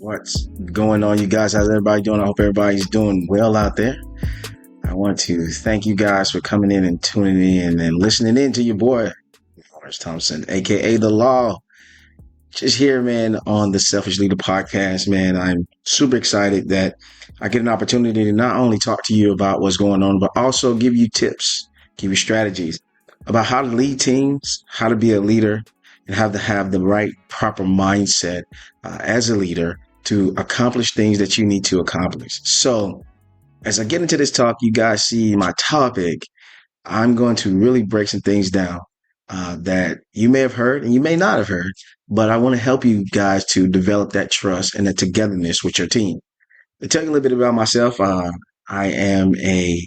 What's going on, you guys? How's everybody doing? I hope everybody's doing well out there. I want to thank you guys for coming in and tuning in and listening in to your boy, Lawrence Thompson, aka The Law. Just here, man, on the Selfish Leader podcast, man. I'm super excited that I get an opportunity to not only talk to you about what's going on, but also give you tips, give you strategies about how to lead teams, how to be a leader, and how to have the right, proper mindset as a leader to accomplish things that you need to accomplish. So, as I get into this talk, you guys see my topic. I'm going to really break some things down that you may have heard and you may not have heard, but I want to help you guys to develop that trust and that togetherness with your team. To tell you a little bit about myself, I am a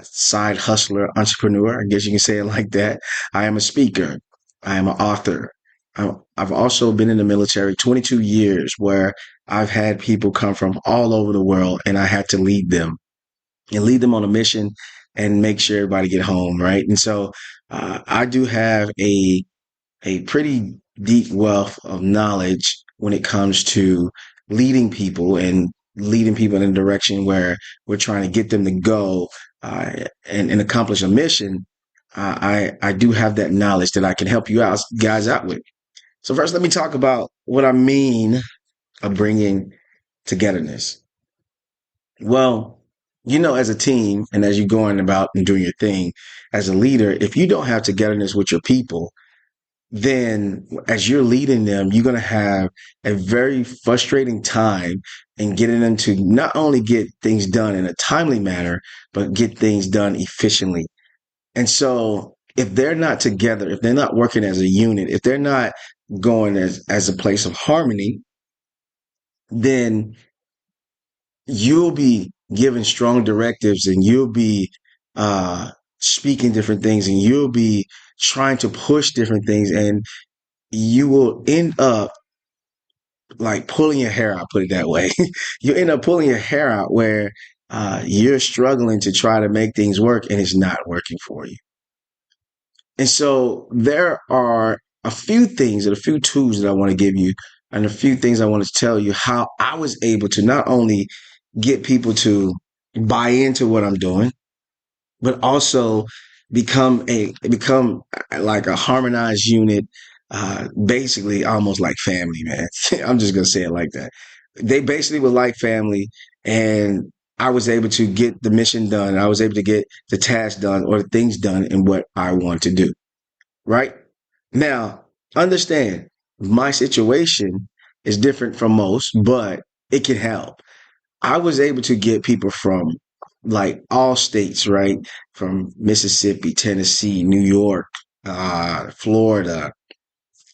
side hustler, entrepreneur. I guess you can say it like that. I am a speaker. I am an author. I've also been in the military 22 years where I've had people come from all over the world and I had to lead them and lead them on a mission and make sure everybody get home, right? And so I do have a pretty deep wealth of knowledge when it comes to leading people and leading people in a direction where we're trying to get them to go and accomplish a mission. I do have that knowledge that I can help you out guys out with. So first, let me talk about what I mean of bringing togetherness. Well, as a team and as you're going about and doing your thing as a leader, if you don't have togetherness with your people, then as you're leading them, you're going to have a very frustrating time in getting them to not only get things done in a timely manner, but get things done efficiently. And so if they're not together, if they're not working as a unit, if they're not going as a place of harmony, then you'll be giving strong directives and you'll be uh, speaking different things and you'll be trying to push different things and you will end up like pulling your hair out, put it that way. You end up pulling your hair out where you're struggling to try to make things work and it's not working for you. And so there are a few things and a few tools that I want to give you and a few things I want to tell you how I was able to not only get people to buy into what I'm doing, but also become like a harmonized unit, basically almost like family, man. I'm just gonna say it like that. They basically were like family, and I was able to get the mission done. I was able to get the task done or the things done in what I want to do. Right now, understand my situation is different from most, but it can help. I was able to get people from like all states, right? From Mississippi, Tennessee, New York, Florida,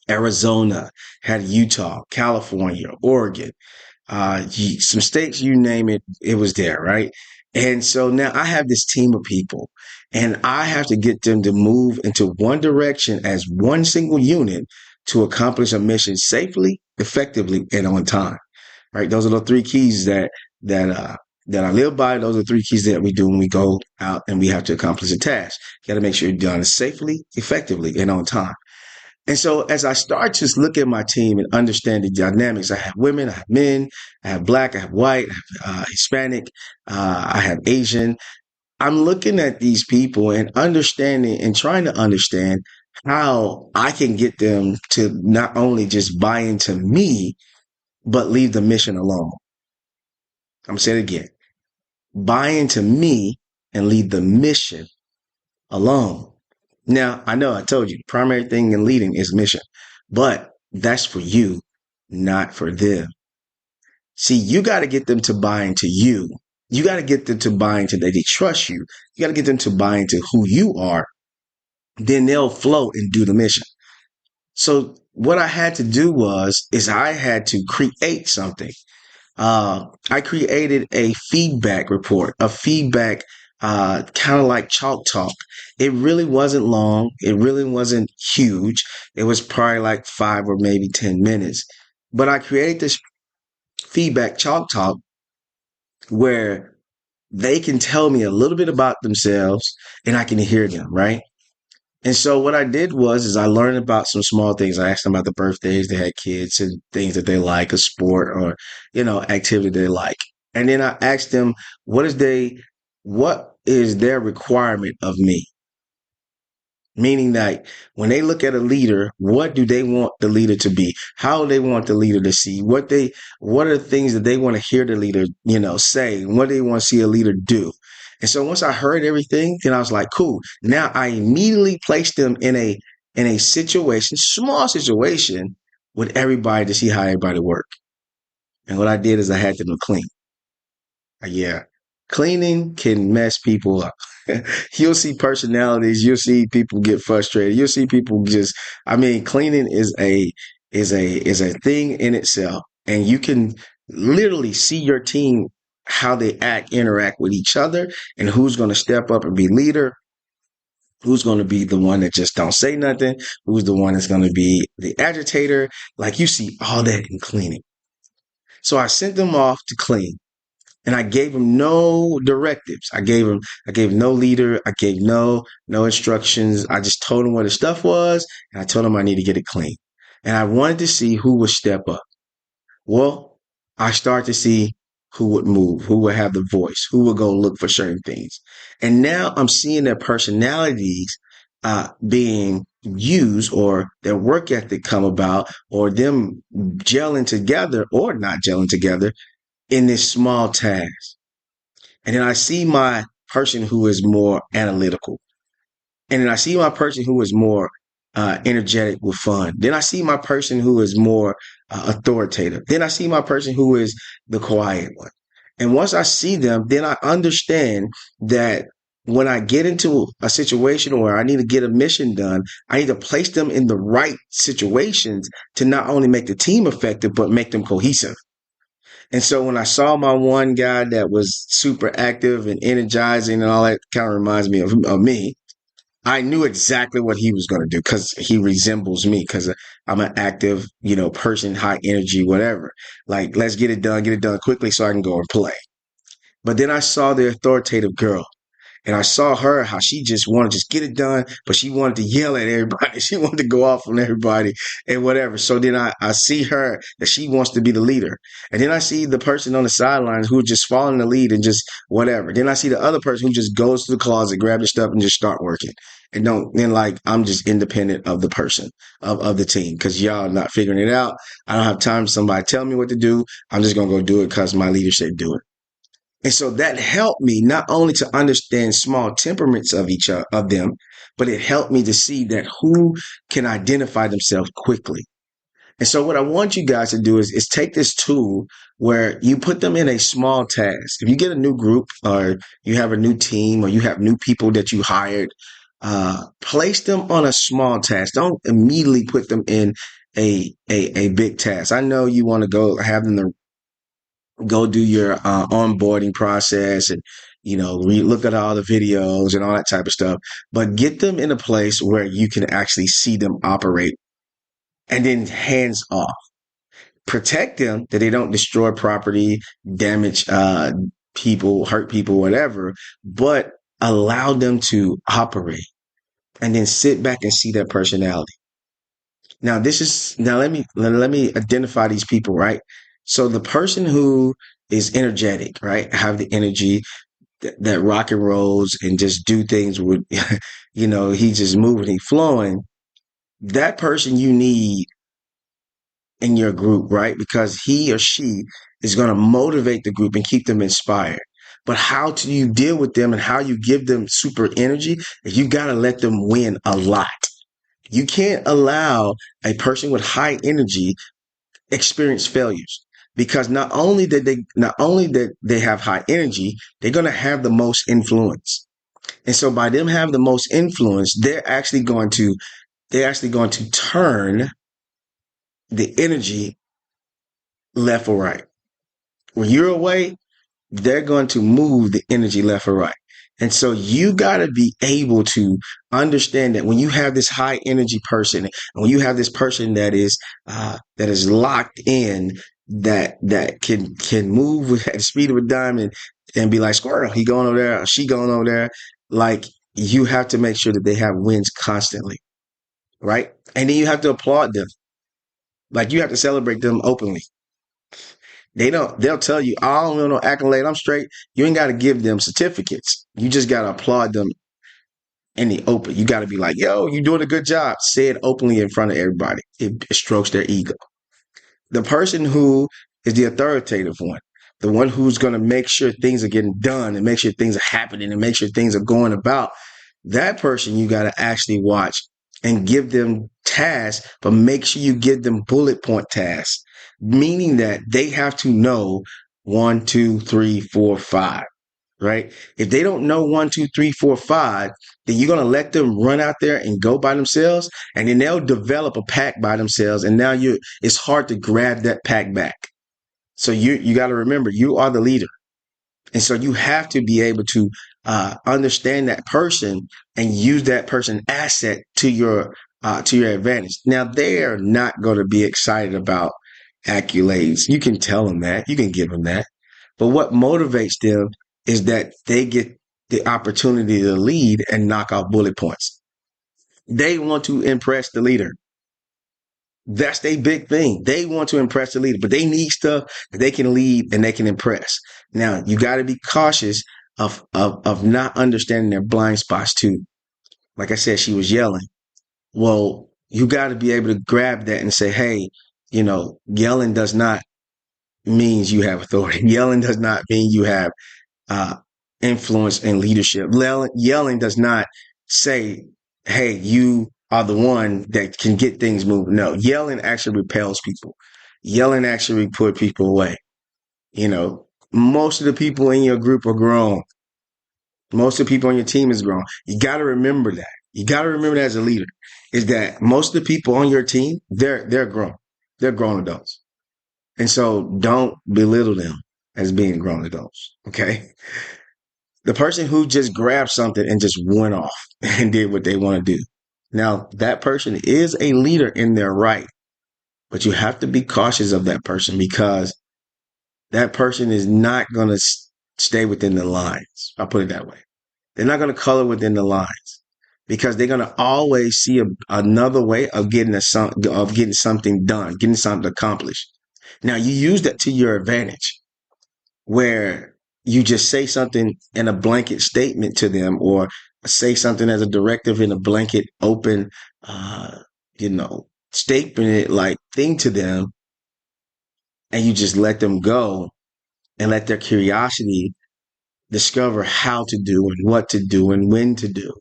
Arizona, had Utah, California, Oregon, some states, you name it, it was there, right? And so now I have this team of people and I have to get them to move into one direction as one single unit to accomplish a mission safely, effectively, and on time, right? Those are the three keys that that I live by. Those are three keys that we do when we go out and we have to accomplish a task. You got to make sure you're done safely, effectively, and on time. And so as I start to look at my team and understand the dynamics, I have women, I have men, I have black, I have white, I have Hispanic, I have Asian. I'm looking at these people and understanding and trying to understand how I can get them to not only just buy into me, but leave the mission alone. I'm saying it again, buy into me and leave the mission alone. Now, I know I told you, the primary thing in leading is mission, but that's for you, not for them. See, you got to get them to buy into you. You got to get them to buy into that they trust you. You got to get them to buy into who you are. Then they'll flow and do the mission. So what I had to do is I had to create something. I created a feedback report, a feedback, kind of like chalk talk. It really wasn't long. It really wasn't huge. It was probably like 5 or maybe 10 minutes. But I created this feedback chalk talk where they can tell me a little bit about themselves and I can hear them, right? And so what I did was is I learned about some small things. I asked them about the birthdays, they had kids and things that they like, a sport or, activity they like. And then I asked them what is their requirement of me? Meaning that when they look at a leader, what do they want the leader to be? How do they want the leader to see? What are the things that they want to hear the leader, say? And what do they want to see a leader do? And so once I heard everything, then I was like, cool. Now I immediately placed them in a situation, small situation, with everybody to see how everybody worked. And what I did is I had them to clean. Yeah. Cleaning can mess people up. You'll see personalities, you'll see people get frustrated. You'll see people cleaning is a thing in itself. And you can literally see your team how they interact with each other and who's going to step up and be leader, who's going to be the one that just don't say nothing, who's the one that's going to be the agitator. Like you see all that in cleaning. So I sent them off to clean. And I gave him no directives. I gave no leader. I gave no instructions. I just told him where the stuff was, and I told him I need to get it clean. And I wanted to see who would step up. Well, I started to see who would move, who would have the voice, who would go look for certain things. And now I'm seeing their personalities being used, or their work ethic come about, or them gelling together or not gelling together in this small task. And then I see my person who is more analytical. And then I see my person who is more energetic with fun. Then I see my person who is more authoritative. Then I see my person who is the quiet one. And once I see them, then I understand that when I get into a situation where I need to get a mission done, I need to place them in the right situations to not only make the team effective, but make them cohesive. And so when I saw my one guy that was super active and energizing and all that, kind of reminds me of me. I knew exactly what he was going to do because he resembles me, because I'm an active, person, high energy, whatever. Like, let's get it done quickly so I can go and play. But then I saw the authoritative girl. And I saw her, how she just wanted to just get it done, but she wanted to yell at everybody. She wanted to go off on everybody and whatever. So then I see her that she wants to be the leader. And then I see the person on the sidelines who just following the lead and just whatever. Then I see the other person who just goes to the closet, grab the stuff and just start working. And I'm just independent of the person, of the team, because y'all not figuring it out. I don't have time for somebody tell me what to do. I'm just going to go do it because my leader said do it. And so that helped me not only to understand small temperaments of them, but it helped me to see that who can identify themselves quickly. And so what I want you guys to do is take this tool where you put them in a small task. If you get a new group, or you have a new team, or you have new people that you hired, place them on a small task. Don't immediately put them in a big task. I know you want to go have them to go do your onboarding process, and look at all the videos and all that type of stuff, but get them in a place where you can actually see them operate, and then hands off. Protect them that they don't destroy property, damage people, hurt people, whatever, but allow them to operate, and then sit back and see their personality. Now let me identify these people, right? So the person who is energetic, right? Have the energy that rock and rolls and just do things with, he just moving, he flowing. That person you need in your group, right? Because he or she is going to motivate the group and keep them inspired. But how do you deal with them and how you give them super energy is you got to let them win a lot. You can't allow a person with high energy experience failures, because not only that they have high energy, they're going to have the most influence. And so by them having the most influence, they're actually going to turn the energy left or right. When you're away, they're going to move the energy left or right. And so you got to be able to understand that when you have this high energy person, and when you have this person that is locked in, that can move at the speed of a diamond and be like squirrel, he going over there, or she going over there, like you have to make sure that they have wins constantly, right? And then you have to applaud them. Like you have to celebrate them openly. They'll tell you, I don't want no accolade, I'm straight. You ain't got to give them certificates. You just got to applaud them in the open. You got to be like, yo, you're doing a good job. Say it openly in front of everybody. It strokes their ego. The person who is the authoritative one, the one who's going to make sure things are getting done and make sure things are happening and make sure things are going about, that person you got to actually watch and give them tasks, but make sure you give them bullet point tasks, meaning that they have to know 1, 2, 3, 4, 5, right? If they don't know 1, 2, 3, 4, 5, then you're gonna let them run out there and go by themselves, and then they'll develop a pack by themselves, and now it's hard to grab that pack back. So you got to remember you are the leader, and so you have to be able to understand that person and use that person asset to your advantage. Now they are not going to be excited about accolades. You can tell them that, you can give them that, but what motivates them is that they get the opportunity to lead and knock off bullet points. They want to impress the leader. That's their big thing. They want to impress the leader, but they need stuff that they can lead and they can impress. Now, you got to be cautious of not understanding their blind spots too. Like I said, she was yelling. Well, you got to be able to grab that and say, hey, yelling does not means you have authority. Yelling does not mean you have uh, influence and leadership. Yelling does not say, hey, you are the one that can get things moving. No, yelling actually repels people. Yelling actually put people away. Most of the people in your group are grown. Most of the people on your team is grown. You got to remember that. You got to remember that as a leader is that most of the people on your team, they're grown. They're grown adults. And so don't belittle them as being grown adults. Okay. The person who just grabbed something and just went off and did what they want to do. Now, that person is a leader in their right, but you have to be cautious of that person because that person is not going to stay within the lines. I'll put it that way. They're not going to color within the lines because they're going to always see another way of getting something done, getting something accomplished. Now, you use that to your advantage where you just say something in a blanket statement to them or say something as a directive in a blanket open statement like thing to them, and you just let them go and let their curiosity discover how to do and what to do and when to do.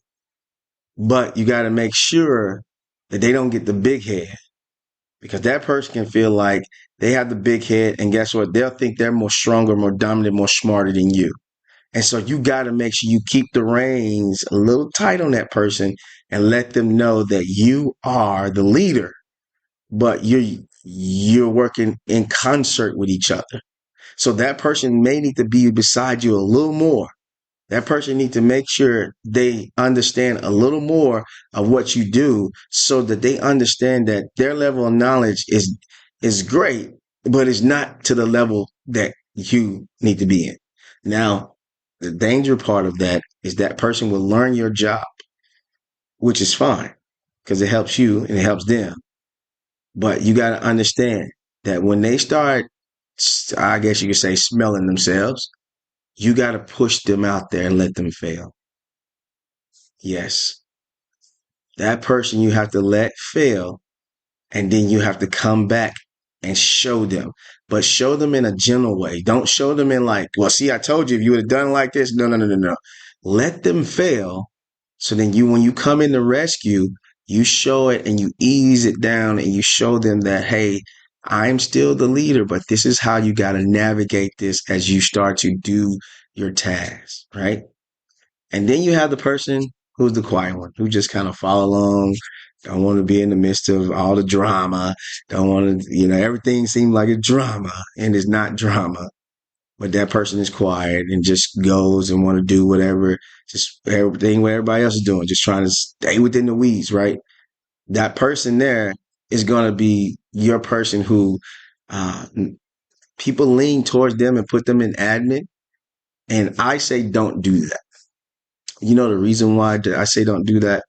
But you got to make sure that they don't get the big head because that person can feel like they have the big head, and guess what? They'll think they're more stronger, more dominant, more smarter than you. And so you got to make sure you keep the reins a little tight on that person and let them know that you are the leader, but you're working in concert with each other. So that person may need to be beside you a little more. That person needs to make sure they understand a little more of what you do so that they understand that their level of knowledge is great, but it's not to the level that you need to be in. Now, the danger part of that is that person will learn your job, which is fine because it helps you and it helps them. But you got to understand that when they start, I guess you could say, smelling themselves, you got to push them out there and let them fail. Yes. That person you have to let fail, and then you have to come back and show them. But show them in a gentle way. Don't show them in like, well, see, I told you if you would have done it like this. No, no, no, no, no. Let them fail. So then when you come in to rescue, you show it and you ease it down and you show them that, hey, I'm still the leader, but this is how you got to navigate this as you start to do your tasks, right? And then you have the person who's the quiet one, who just kind of follow along, don't want to be in the midst of all the drama, don't want to, everything seems like a drama and it's not drama. But that person is quiet and just goes and want to do whatever, just everything what everybody else is doing, just trying to stay within the weeds, right? That person there is going to be your person who uh, people lean towards them and put them in admin. And I say, don't do that. The reason why I say don't do that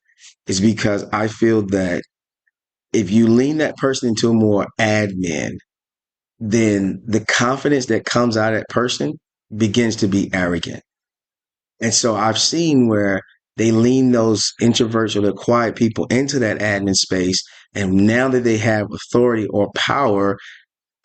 is because I feel that if you lean that person into more admin, then the confidence that comes out of that person begins to be arrogant. And so I've seen where they lean those introverts or the quiet people into that admin space. And now that they have authority or power,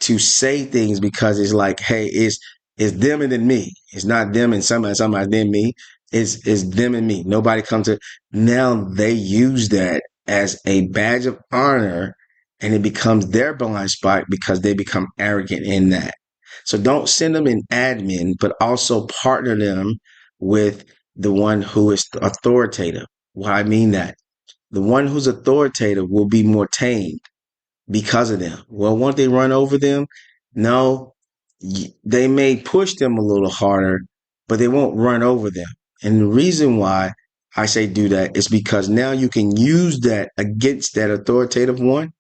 to say things because it's like, hey, it's them and then me. It's not them and somebody then me. It's them and me. Nobody comes to now they use that as a badge of honor and it becomes their blind spot because they become arrogant in that. So don't send them in admin, but also partner them with the one who is authoritative. Why I mean that? The one who's authoritative will be more tamed because of them. Well, won't they run over them? No, they may push them a little harder, but they won't run over them. And the reason why I say do that is because now you can use that against that authoritative one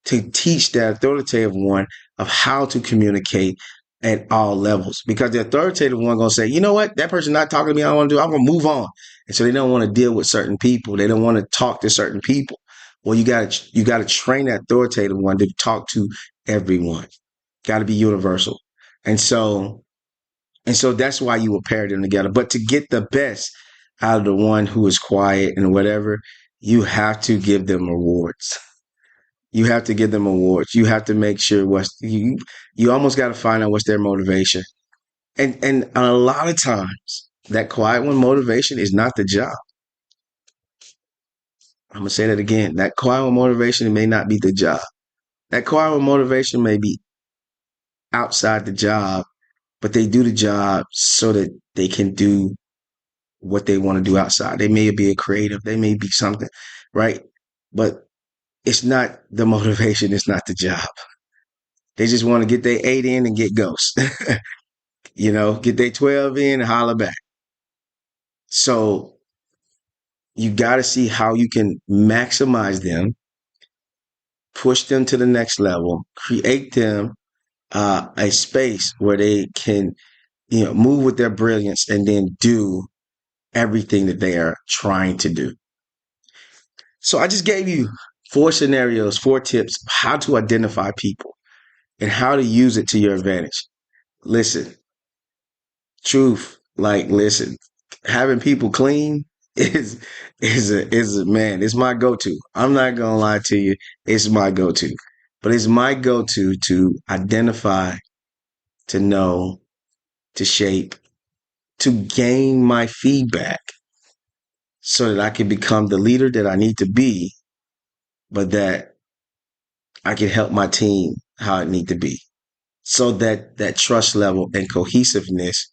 to teach that authoritative one of how to communicate at all levels. Because the authoritative one gonna say, you know what, that person not talking to me, I don't want to do, I'm gonna move on. And so they don't want to deal with certain people. They don't want to talk to certain people. Well, you gotta train that authoritative one to talk to everyone. Got to be universal. And so that's why you will pair them together. But to get the best out of the one who is quiet and whatever, you have to give them rewards. You have to give them awards. You have to make sure you almost got to find out what's their motivation. And a lot of times that quiet one motivation is not the job. I'm gonna say that again. That quiet one motivation may not be the job. That quiet one motivation may be outside the job, but they do the job so that they can do what they want to do outside. They may be a creative, they may be something, right? But it's not the motivation, it's not the job. They just want to get their 8 in and get ghost. Get their 12 in and holler back. So you got to see how you can maximize them, push them to the next level, create them a space where they can, move with their brilliance and then do everything that they are trying to do. So I just gave you 4 scenarios, 4 tips how to identify people and how to use it to your advantage. Listen, truth, listen, having people clean is a man, it's my go-to. I'm not gonna lie to you, it's my go-to. But it's my go-to to identify, to know, to shape, to gain my feedback so that I can become the leader that I need to be, but that I can help my team how it need to be. So that that trust level and cohesiveness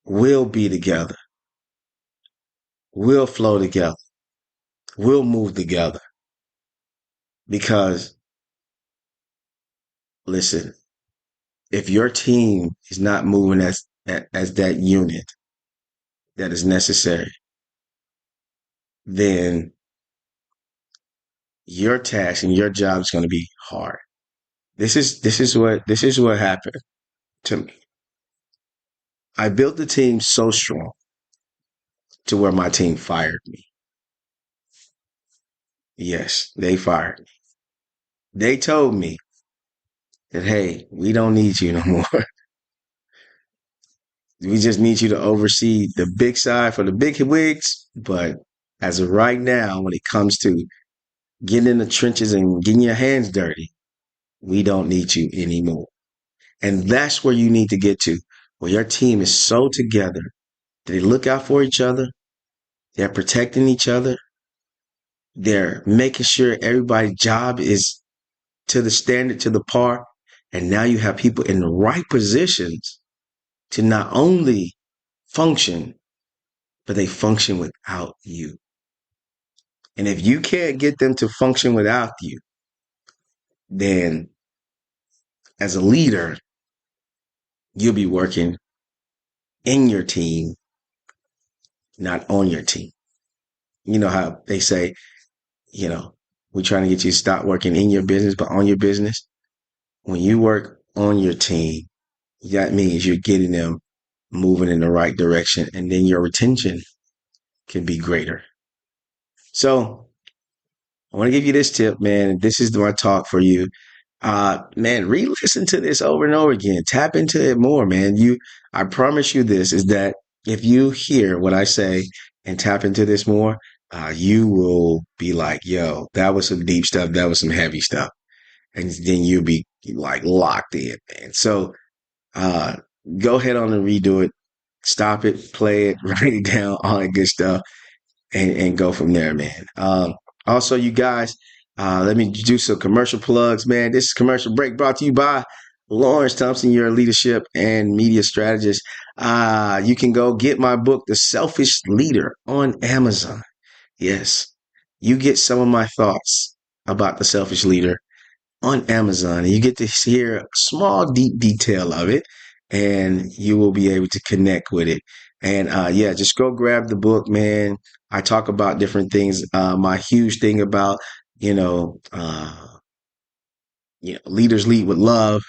will be together, will flow together, will move together. Because listen, if your team is not moving as that unit that is necessary, then your task and your job is going to be hard. This is what happened to me. I built the team so strong to where my team fired me. Yes, they fired me. They told me that, hey, we don't need you no more. We just need you to oversee the big side for the big wigs. But as of right now, when it comes to getting in the trenches and getting your hands dirty, we don't need you anymore. And that's where you need to get to, where your team is so together that they look out for each other, they're protecting each other, they're making sure everybody's job is to the standard, to the par. And now you have people in the right positions to not only function, but they function without you. And if you can't get them to function without you, then as a leader, you'll be working in your team, not on your team. You know how they say, we're trying to get you to stop working in your business, but on your business. When you work on your team, that means you're getting them moving in the right direction. And then your retention can be greater. So I want to give you this tip, man. This is my talk for you. Man, re-listen to this over and over again. Tap into it more, man. I promise you this is that if you hear what I say and tap into this more, you will be like, yo, that was some deep stuff. That was some heavy stuff. And then you'll be like locked in, man. So, uh, go ahead on and redo it. Stop it, play it, write it down, all that good stuff and go from there, man. Also, you guys, let me do some commercial plugs, man. This is Commercial Break brought to you by Lawrence Thompson, your leadership and media strategist. You can go get my book, The Selfish Leader, on Amazon. Yes, you get some of my thoughts about the selfish leader on Amazon, and you get to hear a small, deep detail of it, and you will be able to connect with it. And yeah, just go grab the book, man. I talk about different things. My huge thing about you know, uh, leaders lead with love.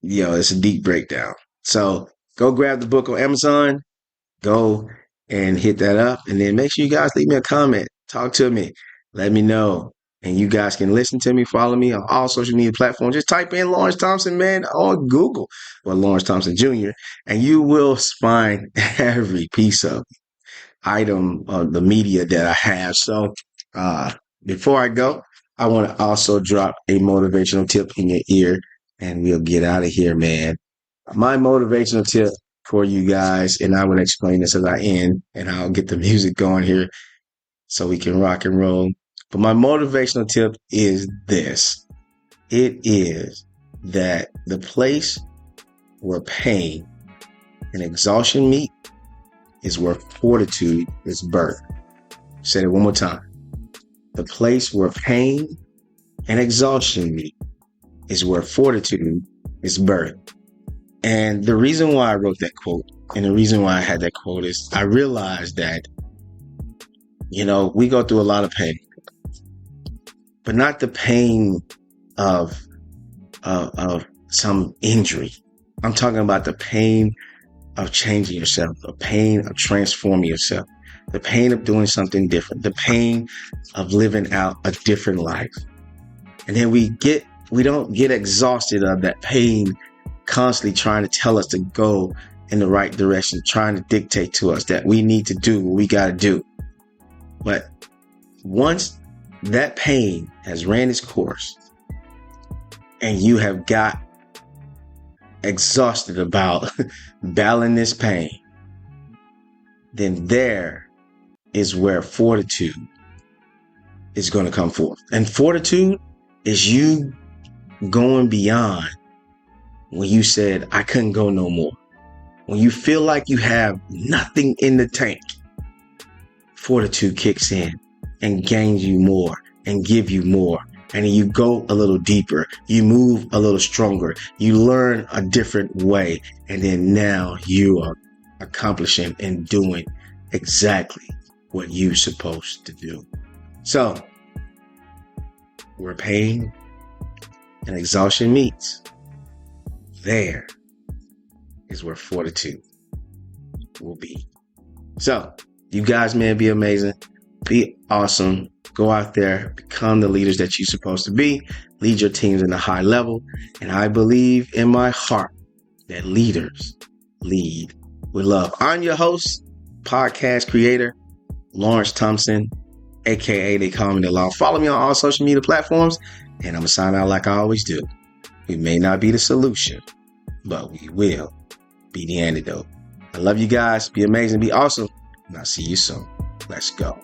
It's a deep breakdown. So go grab the book on Amazon. Go and hit that up, and then make sure you guys leave me a comment. Talk to me. Let me know. And you guys can listen to me, follow me on all social media platforms. Just type in Lawrence Thompson, man, on Google, or Lawrence Thompson Jr., and you will find every piece of item of the media that I have. So before I go, I want to also drop a motivational tip in your ear, and we'll get out of here, man. My motivational tip for you guys, and I will explain this as I end, and I'll get the music going here so we can rock and roll. But my motivational tip is this. It is that the place where pain and exhaustion meet is where fortitude is birthed. Say it one more time. The place where pain and exhaustion meet is where fortitude is birthed. And the reason why I wrote that quote, and the reason why I had that quote, is I realized that, we go through a lot of pain, but not the pain of some injury. I'm talking about the pain of changing yourself, the pain of transforming yourself, the pain of doing something different, the pain of living out a different life. And then we don't get exhausted of that pain constantly trying to tell us to go in the right direction, trying to dictate to us that we need to do what we got to do. But once that pain has ran its course and you have got exhausted about battling this pain, then there is where fortitude is going to come forth. And fortitude is you going beyond when you said, I couldn't go no more. When you feel like you have nothing in the tank, fortitude kicks in and gains you more and give you more. And you go a little deeper. You move a little stronger. You learn a different way. And then now you are accomplishing and doing exactly what you're supposed to do. So, where pain and exhaustion meets, there is where fortitude will be. So, you guys, man, be amazing. Be awesome. Go out there, become the leaders that you're supposed to be. Lead your teams in a high level. And I believe in my heart that leaders lead with love. I'm your host, podcast creator, Lawrence Thompson, aka they call me the Law. Follow me on all social media platforms, and I'm going to sign out like I always do. We may not be the solution, but we will be the antidote. I love you guys. Be amazing. Be awesome. And I'll see you soon. Let's go.